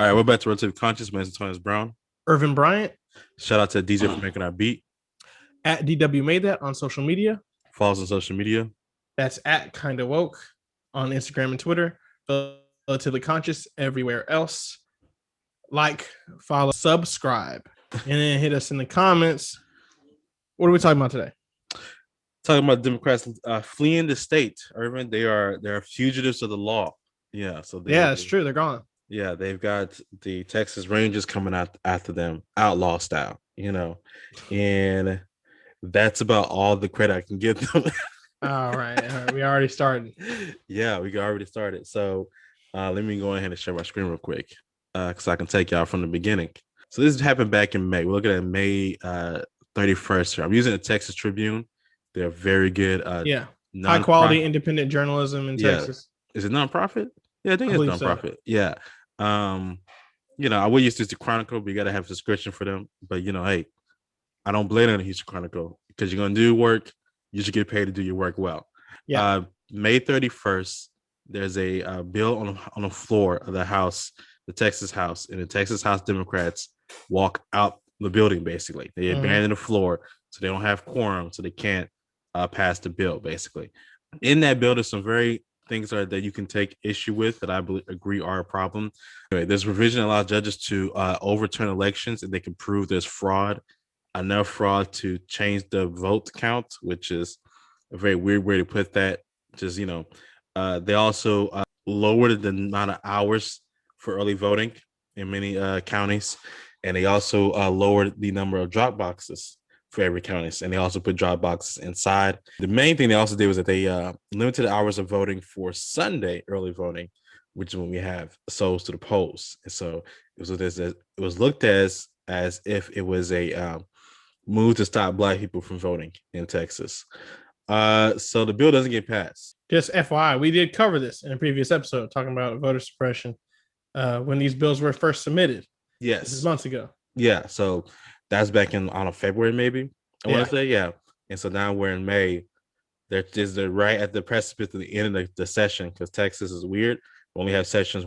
All right, we're back to Relative Conscious. My name is Thomas Brown. Irvin Bryant Shout out to DJ for making our beat. at DW Made That on social media. Follow us on social media. That's at Kinda Woke on Instagram and Twitter. Relatively Conscious everywhere else. Like, follow, subscribe, and then hit us in the comments. What are we talking about today? Talking about Democrats fleeing the state. Irvin, they're fugitives of the law. Yeah, so it's true. They're gone. Yeah, they've got the Texas Rangers coming out after them, outlaw style. And that's about all the credit I can give them. All right. We already started. Yeah, we already started. So let me go ahead and share my screen real quick because I can take y'all from the beginning. So this happened back in May. We're looking at May 31st. I'm using the Texas Tribune. They're very good. High quality independent journalism in Texas. Is it nonprofit? Yeah, I think it's nonprofit. So. Yeah. I would use this to Chronicle, but you got to have a subscription for them. But, hey, I don't blame it on the Houston Chronicle because you're going to do work. You should get paid to do your work well. Yeah. May 31st, there's a bill on the floor of the House, the Texas House, and the Texas House Democrats walk out the building, basically. They abandon the floor, so they don't have quorum, so they can't pass the bill, basically. In that bill, there's some very things that you can take issue with that I agree are a problem. Anyway, this revision allows judges to overturn elections if they can prove there's enough fraud to change the vote count, which is a very weird way to put that. Just, they also lowered the amount of hours for early voting in many counties. And they also lowered the number of drop boxes for every county. And they also put drop boxes inside. The main thing they also did was that they limited the hours of voting for Sunday early voting, which is when we have souls to the polls. And so it was looked as if it was a move to stop Black people from voting in Texas. So the bill doesn't get passed. Just FYI, we did cover this in a previous episode talking about voter suppression when these bills were first submitted. Yes. This is months ago. Yeah. So that's back in, February, maybe. I want to say, yeah. And so now we're in May. They're right at the precipice of the end of the session because Texas is weird. We only have sessions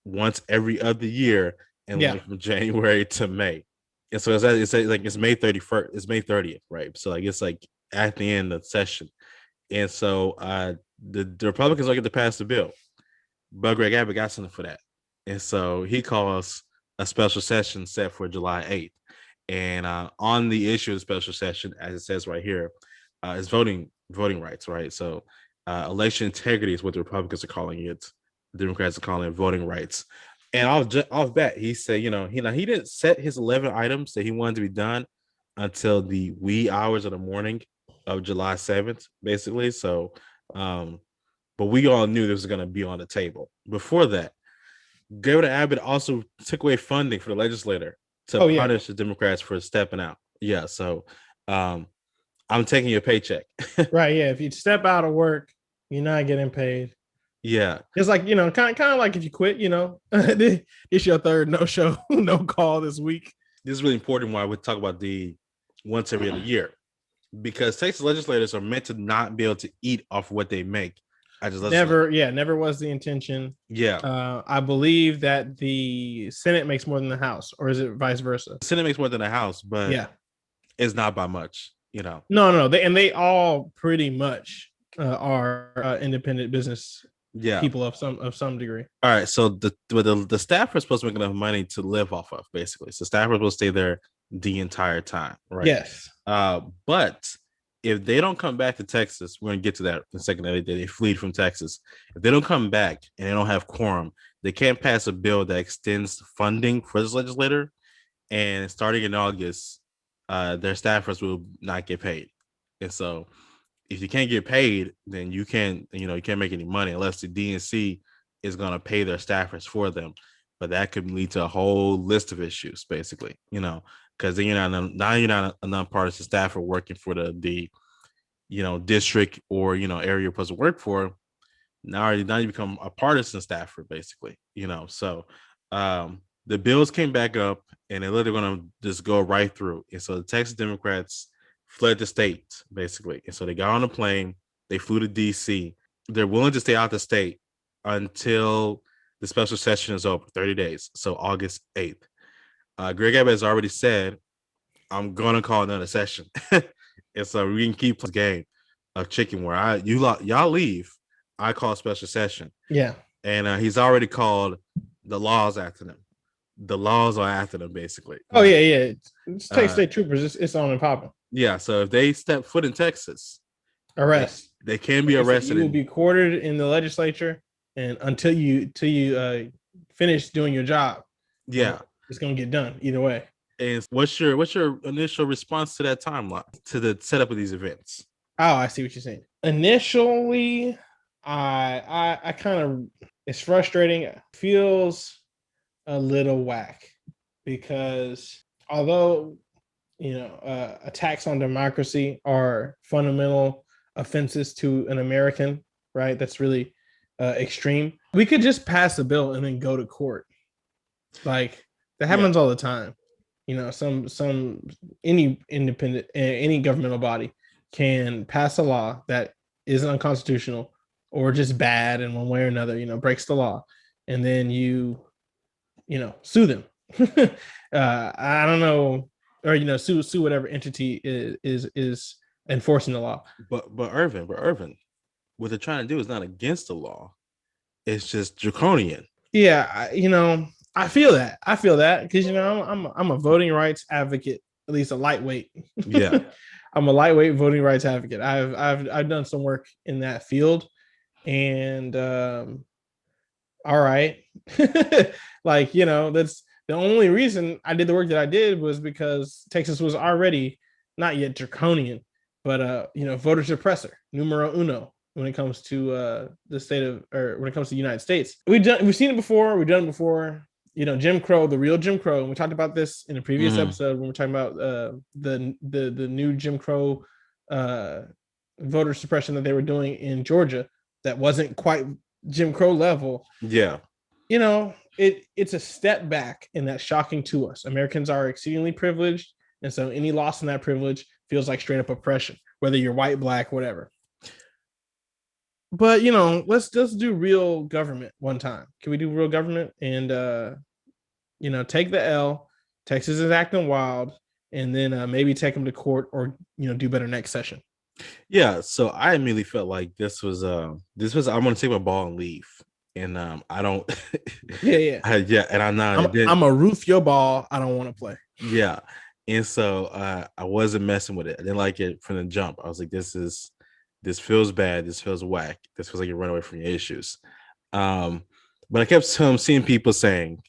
once every other year and from January to May. And so it's May 31st. It's May 30th, right? So it's at the end of the session. And so the Republicans are going to pass the bill. But Greg Abbott got something for that. And so he calls a special session set for July 8th. And on the issue of the special session, as it says right here, is voting rights, right? So election integrity is what the Republicans are calling it. The Democrats are calling it voting rights. And off bat, he said, he didn't set his 11 items that he wanted to be done until the wee hours of the morning of July 7th, basically. So, but we all knew this was going to be on the table. Before that, Governor Abbott also took away funding for the legislature to punish the Democrats for stepping out. Yeah, so I'm taking your paycheck. Right, yeah. If you step out of work, you're not getting paid. Yeah. It's like, kind of like if you quit, it's your third no-show, no call this week. This is really important why we talk about the once every other year. Because Texas legislators are meant to not be able to eat off what they make. Never was the intention. Yeah. I believe that the Senate makes more than the House, or is it vice versa? The Senate makes more than the House, but it's not by much, No, they all pretty much are independent business people of some degree. All right, so the staff are supposed to make enough money to live off of, basically. So staff are supposed to stay there the entire time, right? Yes. But if they don't come back to Texas, we're gonna get to that in a second. They fled from Texas. If they don't come back and they don't have quorum, they can't pass a bill that extends funding for this legislator. And starting in August, their staffers will not get paid. And so, if you can't get paid, then you can't make any money unless the DNC is gonna pay their staffers for them. But that could lead to a whole list of issues, basically. Because then you're not a nonpartisan staffer working for the district or area you're supposed to work for. Now you become a partisan staffer, basically. So the bills came back up and they're literally going to just go right through. And so the Texas Democrats fled the state, basically. And so they got on a plane, they flew to DC. They're willing to stay out the state until The special session is over 30 days. So August 8th. Greg Abbott has already said, I'm gonna call another session. And so we can keep this game of chicken where y'all leave, I call a special session. Yeah. And he's already called the laws after them. The laws are after them, basically. Oh, yeah. It's state troopers. It's on and popping. Yeah, so if they step foot in Texas, arrest. They can be arrested. You will be quartered in the legislature, and until you finish doing your job, it's gonna get done either way. And what's your initial response to that timeline, to the setup of these events? Oh, I see what you're saying. Initially, I kind of, it's frustrating. It feels a little whack because although attacks on democracy are fundamental offenses to an American, right? That's really extreme. We could just pass a bill and then go to court. Like that happens all the time. Any independent, any governmental body can pass a law that is unconstitutional or just bad in one way or another, breaks the law, and then you sue them. I don't know, or sue whatever entity is enforcing the law. But Irvin, what they're trying to do is not against the law. It's just draconian. Yeah, I feel that because I'm a voting rights advocate, at least a lightweight. Yeah. I'm a lightweight voting rights advocate. I've done some work in that field, and all right, like that's the only reason I did the work that I did was because Texas was already not yet draconian, but voter suppressor numero uno when it comes to the state of, or when it comes to the United States. We've seen it before. We've done it before. Jim Crow, the real Jim Crow. And we talked about this in a previous episode when we're talking about the new Jim Crow voter suppression that they were doing in Georgia that wasn't quite Jim Crow level. Yeah. It's a step back, and that's shocking to us. Americans are exceedingly privileged, and so any loss in that privilege feels like straight up oppression, whether you're white, black, whatever. But let's just do real government one time. Can we do real government and take the L? Texas is acting wild, and then maybe take them to court, or do better next session. Yeah. So I immediately felt like this was I'm gonna take my ball and leave. And I don't. Yeah. And I'm not. I'm a roof your ball. I don't want to play. Yeah. And so I wasn't messing with it. I didn't like it from the jump. I was like, this feels bad. This feels whack. This feels like you run away from your issues. But I kept seeing people saying,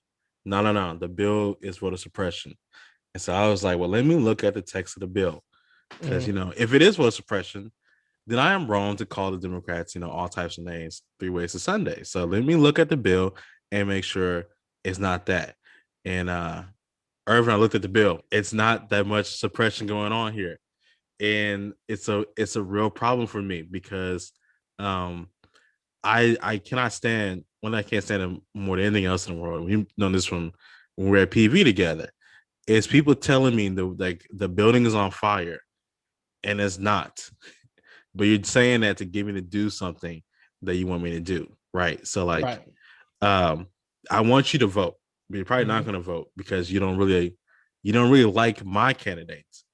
no, the bill is voter suppression. And so I was like, well, let me look at the text of the bill. Because, if it is voter suppression, then I am wrong to call the Democrats, all types of names 3 ways to Sunday. So let me look at the bill and make sure it's not that. And Irvin, I looked at the bill. It's not that much suppression going on here. And it's a real problem for me because I cannot stand, when I can't stand him more than anything else in the world. We've known this from when we're at PV together. It's people telling me the building is on fire, and it's not. But you're saying that to get me to do something that you want me to do, right? So I want you to vote, but you're probably not going to vote because you don't really like my candidates,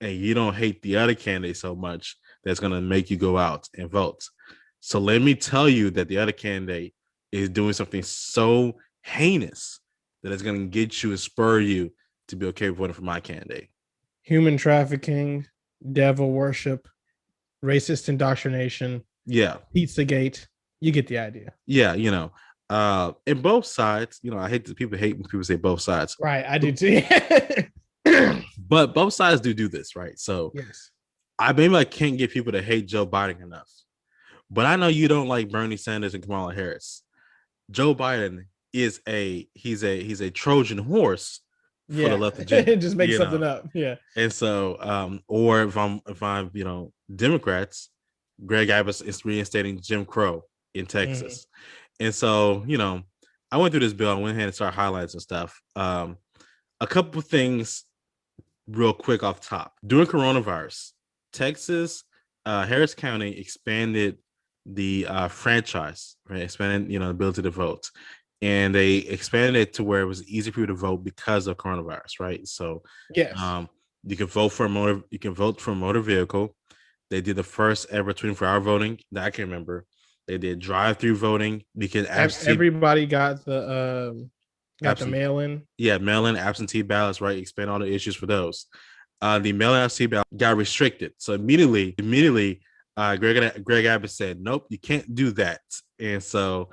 and you don't hate the other candidate so much that's going to make you go out and vote. So let me tell you that the other candidate is doing something so heinous that it's going to get you and spur you to be okay with voting for my candidate. Human trafficking, devil worship, racist indoctrination, Pizzagate. You get the idea. Yeah, and both sides, I hate that people hate when people say both sides. Right, I do too. But both sides do this, right? So yes, I can't get people to hate Joe Biden enough. But I know you don't like Bernie Sanders and Kamala Harris. Joe Biden is he's a Trojan horse for the left agenda. Just make something up. Yeah. And so or if I'm Democrats, Greg Abbott is reinstating Jim Crow in Texas. And so, I went through this bill. I went ahead and started highlights and stuff. A couple of things real quick off top. During coronavirus, Texas, Harris County expanded the franchise, right? Expanded, the ability to vote, and they expanded it to where it was easy for you to vote because of coronavirus, right? So, Yes. um, you can vote for a motor. You can vote for a motor vehicle. They did the first ever 24-hour voting that I can remember. They did drive-through voting. You can absentee Everybody got the absent mail in. yeah, mail-in absentee ballots, right? Expand all the issues for those. The mail-in absentee ballot got restricted. So immediately, Greg Abbott said, "Nope, you can't do that." And so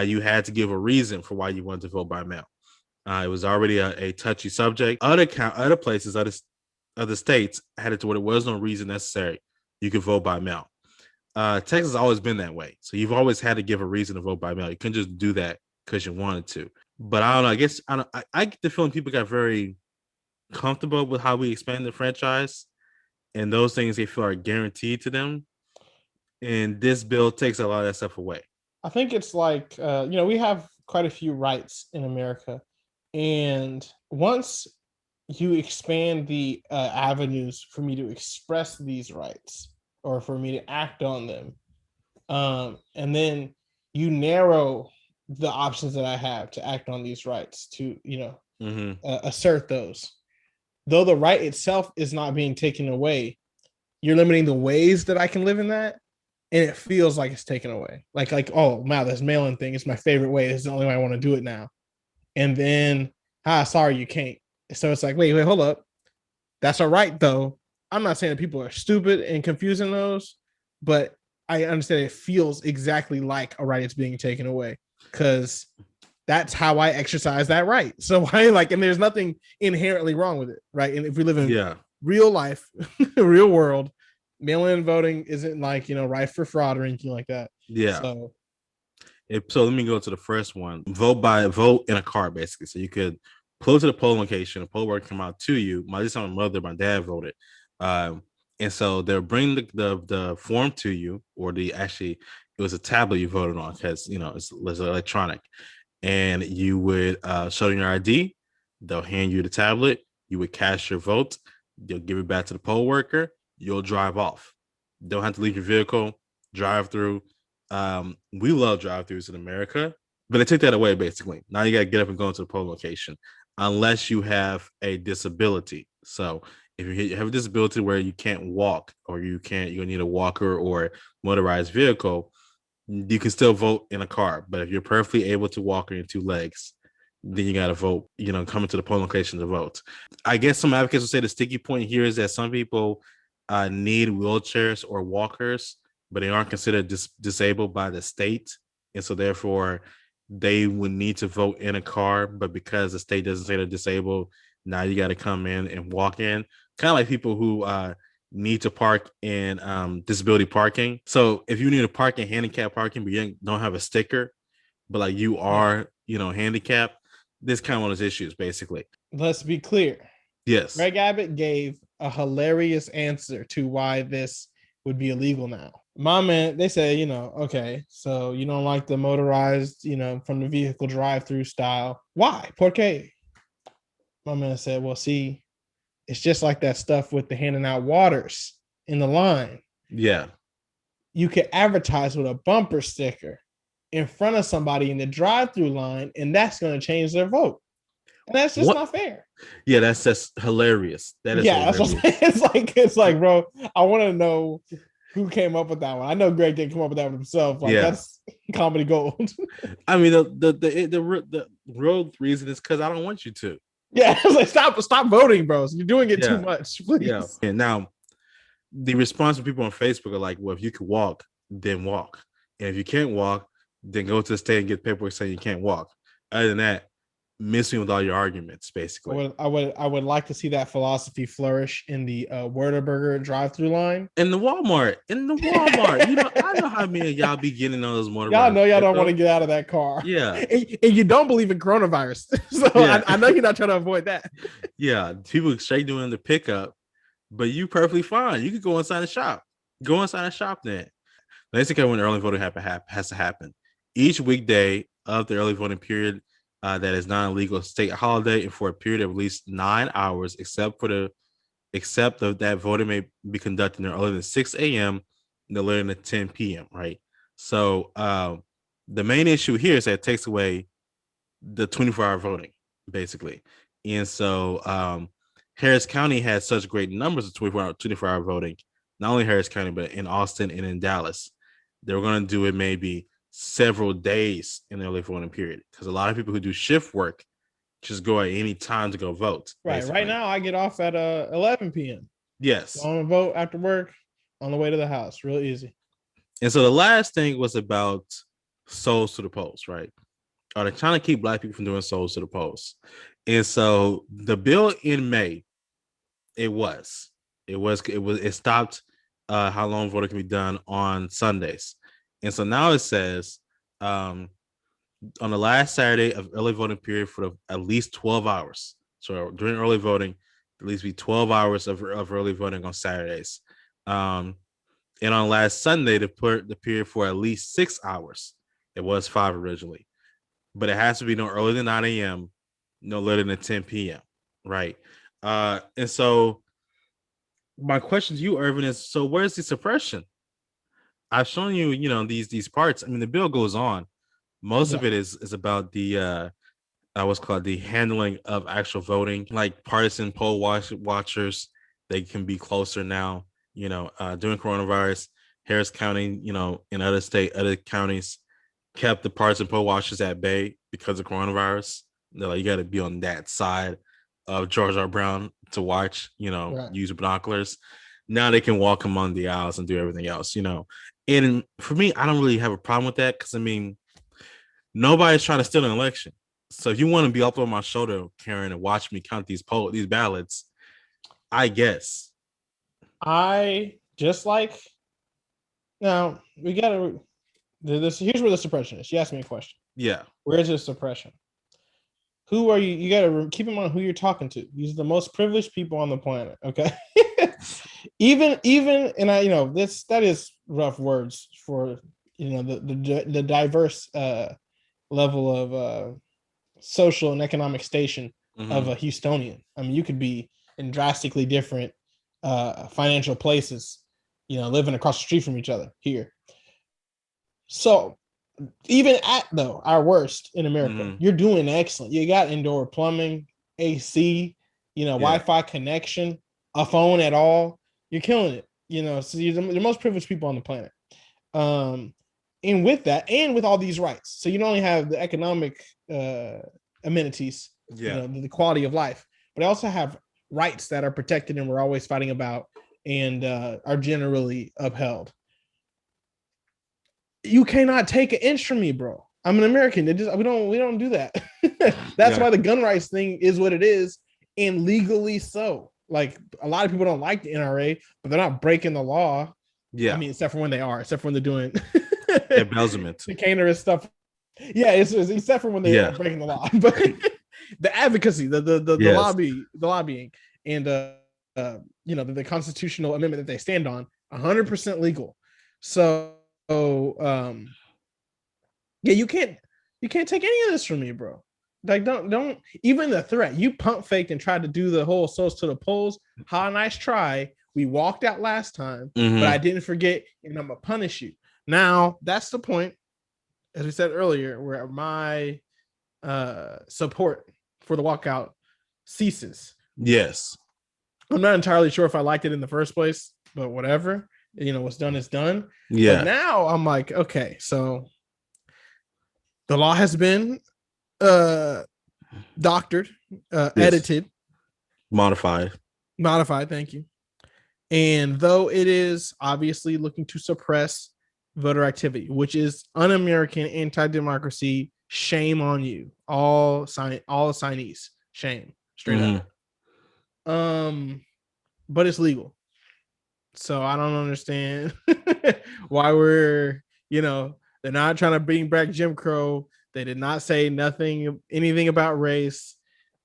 you had to give a reason for why you wanted to vote by mail. It was already a touchy subject. Other places, other states had it to where there was no reason necessary. You could vote by mail. Texas has always been that way. So you've always had to give a reason to vote by mail. You couldn't just do that because you wanted to. But I don't know. I guess I don't. I get the feeling people got very comfortable with how we expand the franchise, and those things they feel are guaranteed to them. And this bill takes a lot of that stuff away. I think it's like we have quite a few rights in America, and once you expand the avenues for me to express these rights or for me to act on them, and then you narrow the options that I have to act on these rights to assert those. Though the right itself is not being taken away, you're limiting the ways that I can live in that, and it feels like it's taken away. Like oh wow, this mail-in thing is my favorite way. It's the only way I want to do it now. And then sorry, you can't. So it's like wait, hold up. That's all right though. I'm not saying that people are stupid and confusing those, but I understand it feels exactly like a right is being taken away because that's how I exercise that right. So and there's nothing inherently wrong with it, right? And if we live in real life, real world, mail-in voting isn't rife for fraud or anything like that. Yeah. So let me go to the first one. Vote in a car, basically. So you could pull to the polling location, a poll worker come out to you. My dad voted. And so they'll bring the form to you, or it was a tablet you voted on because it's electronic. And you would show them your ID. They'll hand you the tablet. You would cast your vote. They'll give it back to the poll worker. You'll drive off. Don't have to leave your vehicle. Drive through. We love drive-throughs in America, but they took that away basically. Now you got to get up and go into the polling location, unless you have a disability. So if you have a disability where you can't walk, or you need a walker or motorized vehicle, you can still vote in a car. But if you're perfectly able to walk on your two legs, then you got to vote, come into the polling location to vote. I guess some advocates will say the sticky point here is that some people need wheelchairs or walkers, but they aren't considered disabled by the state. And so therefore they would need to vote in a car, but because the state doesn't say they're disabled, now you got to come in and walk in. Kind of like people who need to park in disability parking. So if you need to park in handicap parking, but you don't have a sticker, but like you are, handicapped, this kind of one of those issues, basically. Let's be clear. Yes. Greg Abbott gave a hilarious answer to why this would be illegal now. My man, they say, okay, so you don't like the motorized, from the vehicle drive-through style. Why? ¿Por qué? My man said, well, see, it's just like that stuff with the handing out waters in the line. Yeah. You could advertise with a bumper sticker in front of somebody in the drive-through line, and that's going to change their vote. And that's just not fair. Yeah, that's just hilarious. That is hilarious. That's what it's like, bro. I want to know who came up with that one. I know Greg didn't come up with that one himself. That's comedy gold. I mean, the real reason is because I don't want you to. Yeah, it's like stop voting, bro. You're doing it too much. Please. Yeah. And now the response from people on Facebook are like, well, if you can walk, then walk. And if you can't walk, then go to the state and get paperwork saying you can't walk. Other than that, miss me with all your arguments, basically. I would like to see that philosophy flourish in the Whataburger drive-through line. In the Walmart. I know how many of y'all be getting on those motorbikes. Y'all know y'all don't want to get out of that car. Yeah. And you don't believe in coronavirus. So I know you're not trying to avoid that. Yeah. People straight doing the pickup, but you perfectly fine. You could go inside the shop. Go inside the shop then. Basically, when the early voting has to happen. Each weekday of the early voting period, that is not a legal state holiday, and for a period of at least 9 hours, except that voting may be conducted no earlier than 6 a.m. no later than 10 p.m. Right. So the main issue here is that it takes away the 24-hour voting, basically. And so Harris County had such great numbers of 24-hour voting, not only Harris County, but in Austin and in Dallas. They were going to do it maybe several days in the early voting period because a lot of people who do shift work just go at any time to go vote. Right. Basically. Right now, I get off at 11 p.m. Yes. So I'm going to vote after work on the way to the house. Real easy. And so the last thing was about souls to the polls, right? Are they trying to keep Black people from doing souls to the polls? And so the bill in May, it stopped how long voting can be done on Sundays. And so now it says on the last Saturday of early voting period for at least 12 hours. So during early voting, at least be 12 hours of early voting on Saturdays. And on last Sunday, the period for at least 6 hours. It was 5 originally. But it has to be no earlier than 9 a.m., no later than 10 p.m., right? And so my question to you, Irvin, is, so where's the suppression? I've shown you, these parts. I mean, the bill goes on. Most of it is about the what's called the handling of actual voting, like partisan poll watchers. They can be closer now. During coronavirus, Harris County, in other counties kept the partisan poll watchers at bay because of coronavirus. They're like, you got to be on that side of George R. Brown to watch, use binoculars. Now they can walk among the aisles and do everything else, And for me, I don't really have a problem with that because, I mean, nobody's trying to steal an election. So if you want to be up on my shoulder, Karen, and watch me count these ballots, I guess. I just like, now we got to, here's where the suppression is. You asked me a question. Yeah. Where's the suppression? Who are you? You got to keep in mind who you're talking to. These are the most privileged people on the planet. Okay. even, and I, that is rough words for, the diverse level of social and economic station of a Houstonian. I mean, you could be in drastically different financial places, living across the street from each other here. So even at our worst in America, you're doing excellent. You got indoor plumbing, AC, Wi-Fi connection, a phone at all. You're killing it. So you're the most privileged people on the planet. And with that, and with all these rights, so you not only have the economic amenities, the quality of life, but I also have rights that are protected and we're always fighting about and are generally upheld. You cannot take an inch from me, bro. I'm an American. We don't do that. That's why the gun rights thing is what it is, and legally so. Like, a lot of people don't like the NRA, but they're not breaking the law. Yeah, I mean, except for when they're doing embezzlement, chicanery stuff. Yeah, it's except for when they're breaking the law. But the advocacy, the lobbying, and the constitutional amendment that they stand on, 100% legal. So you can't take any of this from me, bro. Like, don't even the threat. You pump faked and tried to do the whole souls to the polls. How nice try. We walked out last time, but I didn't forget, and I'm gonna punish you. Now that's the point, as we said earlier, where my support for the walkout ceases. Yes. I'm not entirely sure if I liked it in the first place, but whatever. What's done is done. Yeah. But now I'm like, okay, so the law has been doctored, edited, modified. Thank you. And though it is obviously looking to suppress voter activity, which is un-American, anti-democracy, shame on you, all signees, shame, straight up. But it's legal. So I don't understand why we're, they're not trying to bring back Jim Crow. They did not say anything about race.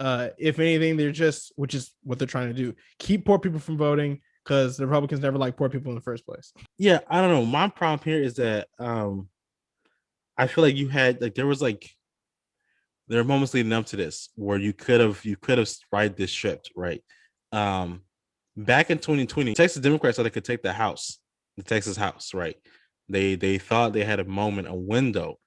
If anything, they're just, which is what they're trying to do, keep poor people from voting, because the Republicans never liked poor people in the first place. Yeah, I don't know. My problem here is that I feel like there were moments leading up to this where you could have right this script, right? Back in 2020, Texas Democrats thought they could take the Texas House, right? They thought they had a window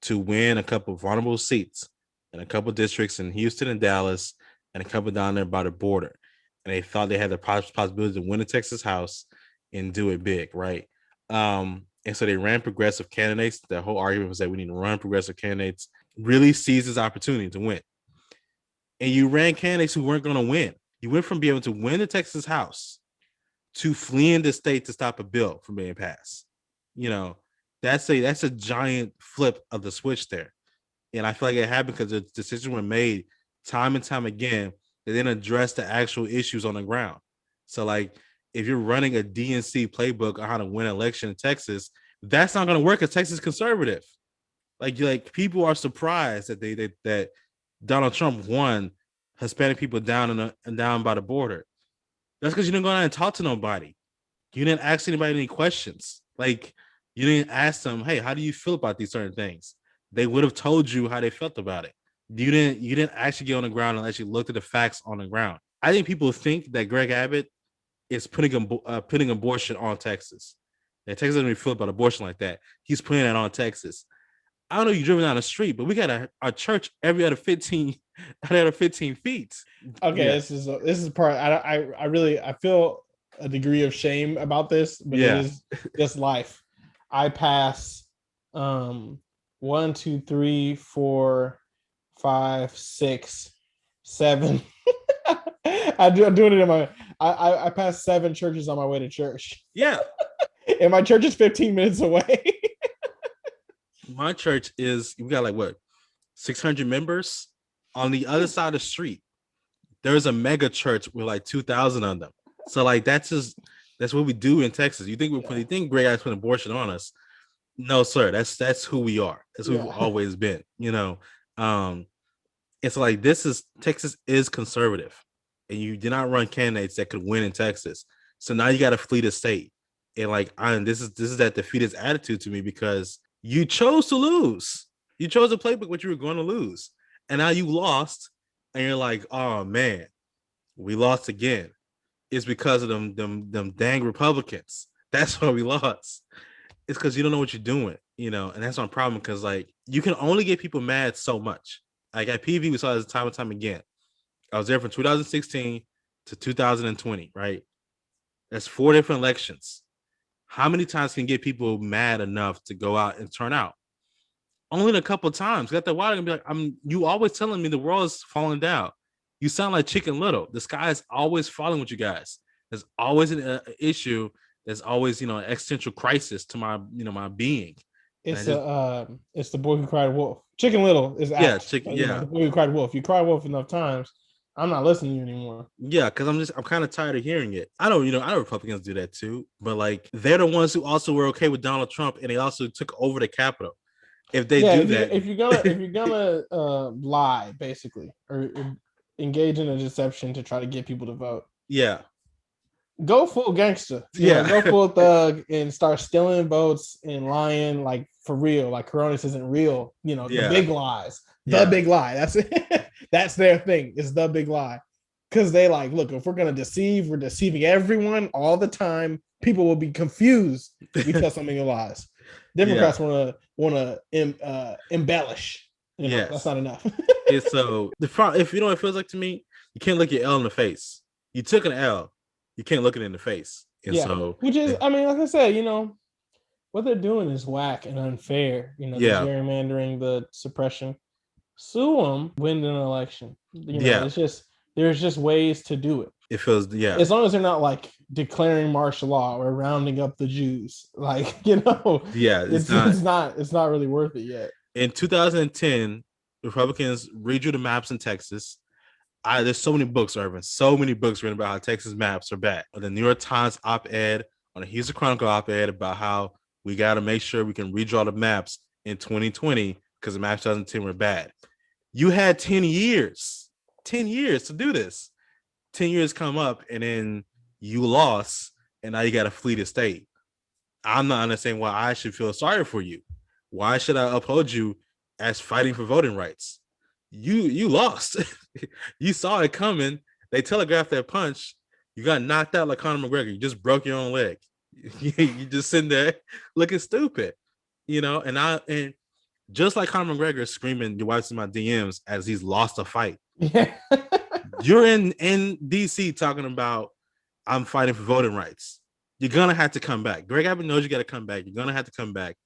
to win a couple of vulnerable seats in a couple of districts in Houston and Dallas and a couple down there by the border. And they thought they had the possibility to win the Texas House and do it big, right? And so they ran progressive candidates. The whole argument was that we need to run progressive candidates, really seize this opportunity to win. And you ran candidates who weren't going to win. You went from being able to win the Texas House to fleeing the state to stop a bill from being passed. You know, that's a giant flip of the switch there. And I feel like it happened because the decisions were made time and time again. They didn't address the actual issues on the ground. So, like, if you're running a DNC playbook on how to win an election in Texas, that's not going to work because Texas is conservative. Like people are surprised that that Donald Trump won Hispanic people down and down by the border. That's because you didn't go out and talk to nobody. You didn't ask anybody any questions. Like, you didn't ask them, hey, how do you feel about these certain things? They would have told you how they felt about it. You didn't actually get on the ground and actually look at the facts on the ground. I think people think that Greg Abbott is putting abortion on Texas. And Texas doesn't really feel about abortion like that. He's putting it on Texas. I don't know if you've driven down the street, but we got a church every other 15 feet. Okay, yeah. This is part. I really feel a degree of shame about this, but it is just life. I pass 1, 2, 3, 4, 5, 6, 7. I'm doing it in my. I passed 7 churches on my way to church. Yeah, and my church is 15 minutes away. My church we got like what, 600 members. On the other side of the street, there's a mega church with like 2,000 of them. So like that's what we do in Texas. You think you think Greg Abbott put abortion on us? No, sir. That's who we are. That's who we've always been. You know, it's like Texas is conservative, and you did not run candidates that could win in Texas. So now you got to flee the state, and like this is that defeatist attitude to me because you chose to lose. You chose a playbook what you were going to lose. And now you lost. And you're like, oh man, we lost again. It's because of them dang Republicans. That's why we lost. It's because you don't know what you're doing, you know, and that's my problem because like you can only get people mad so much. Like at PV, we saw this time and time again. I was there from 2016 to 2020, right? That's 4 different elections. How many times can you get people mad enough to go out and turn out? Only a couple of times. Got that water and be like, you always telling me the world is falling down. You sound like Chicken Little. The sky is always falling with you guys. There's always an issue. There's always, an existential crisis to my, my being. It's the boy who cried wolf. Chicken Little is the boy who cried wolf. You cry wolf enough times, I'm not listening to you anymore. Yeah, because I'm kind of tired of hearing it. I know Republicans do that too, but like they're the ones who also were okay with Donald Trump, and they also took over the Capitol. If they do that, if you're gonna lie basically or engage in a deception to try to get people to vote, go full gangster. Go full thug and start stealing votes and lying like for real. Like Coronis isn't real. The big lies. The big lie. That's it. That's their thing. It's the big lie. Because they like, look, if we're gonna deceive, we're deceiving everyone all the time. People will be confused if we tell something lies. Democrats want to embellish. That's not enough. So if you know what it feels like to me, you can't look your L in the face. You took an L, you can't look it in the face. And so, which is, I mean, like I said, what they're doing is whack and unfair. The gerrymandering, the suppression. Sue them, win an election. It's just there's just ways to do it. It feels as long as they're not like declaring martial law or rounding up the Jews, like it's not really worth it yet. In 2010, Republicans redrew the maps in Texas. There's so many books, Irvin, written about how Texas maps are bad. On the New York Times op-ed, on the Houston Chronicle op-ed about how we got to make sure we can redraw the maps in 2020 because the maps 2010 were bad. You had 10 years to do this. 10 years come up and then you lost and now you got to flee the state. I'm not understanding why I should feel sorry for you. Why should I uphold you as fighting for voting rights? You lost. You saw it coming. They telegraphed that punch. You got knocked out like Conor McGregor. You just broke your own leg. You just sitting there looking stupid, and just like Conor McGregor screaming, "Your wife's in my DMs" as he's lost a fight. Yeah. You're in DC talking about I'm fighting for voting rights. You're gonna have to come back. Greg Abbott knows you got to come back. You're gonna have to come back,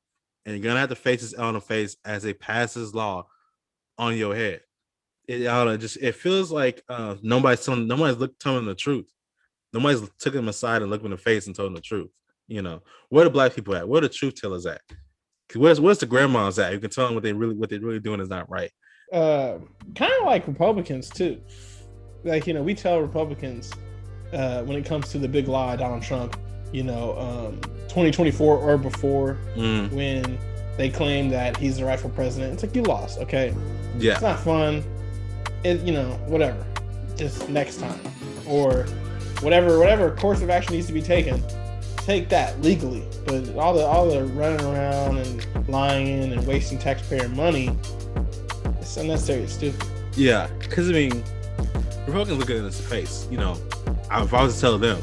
and you're gonna have to face this L on the face as they pass this law on your head. It feels like nobody's telling them the truth. Nobody's took them aside and looked them in the face and told them the truth. Where the black people at? Where the truth tellers at? Where's the grandmas at? You can tell them what they really doing is not right. Kind of like Republicans too. Like, we tell Republicans when it comes to the big lie, Donald Trump, 2024 or before, when they claim that he's the rightful president. It's like, you lost, okay? Yeah. It's not fun. Whatever. Just next time. Or whatever course of action needs to be taken, take that legally. But all the running around and lying and wasting taxpayer money, it's unnecessary. It's stupid. Yeah, because Republicans look at it in the face. If I was to tell them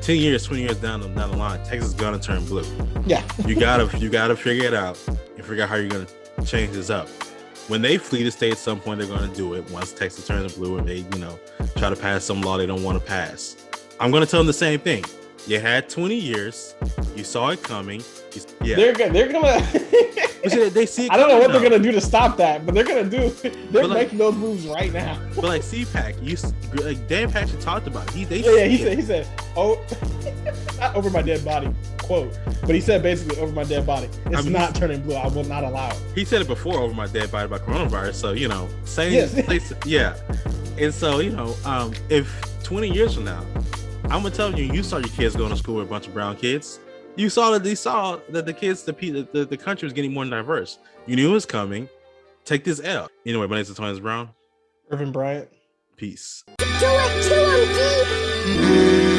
10 years, 20 years down the line, Texas is gonna turn blue. Yeah. you gotta figure it out and figure out how you're gonna change this up. When they flee the state at some point, they're gonna do it once Texas turns blue and they, try to pass some law they don't want to pass. I'm gonna tell them the same thing. You had 20 years, you saw it coming. Yeah. They're gonna they see it. I don't know what they're gonna do to stop that, but they're gonna do. They're making those moves right now. But like CPAC, Dan Patrick talked about it. He said, "Oh, not over my dead body." Quote, but he said basically over my dead body. It's not turning blue. I will not allow it. He said it before over my dead body about coronavirus. So same. Yes. Yeah. And so if 20 years from now, I'm gonna tell you saw your kids going to school with a bunch of brown kids. You saw that the kids, the country was getting more diverse. You knew it was coming. Take this L. Anyway, my name's Thomas Brown. Irvin Bryant. Peace. Do it to him, D.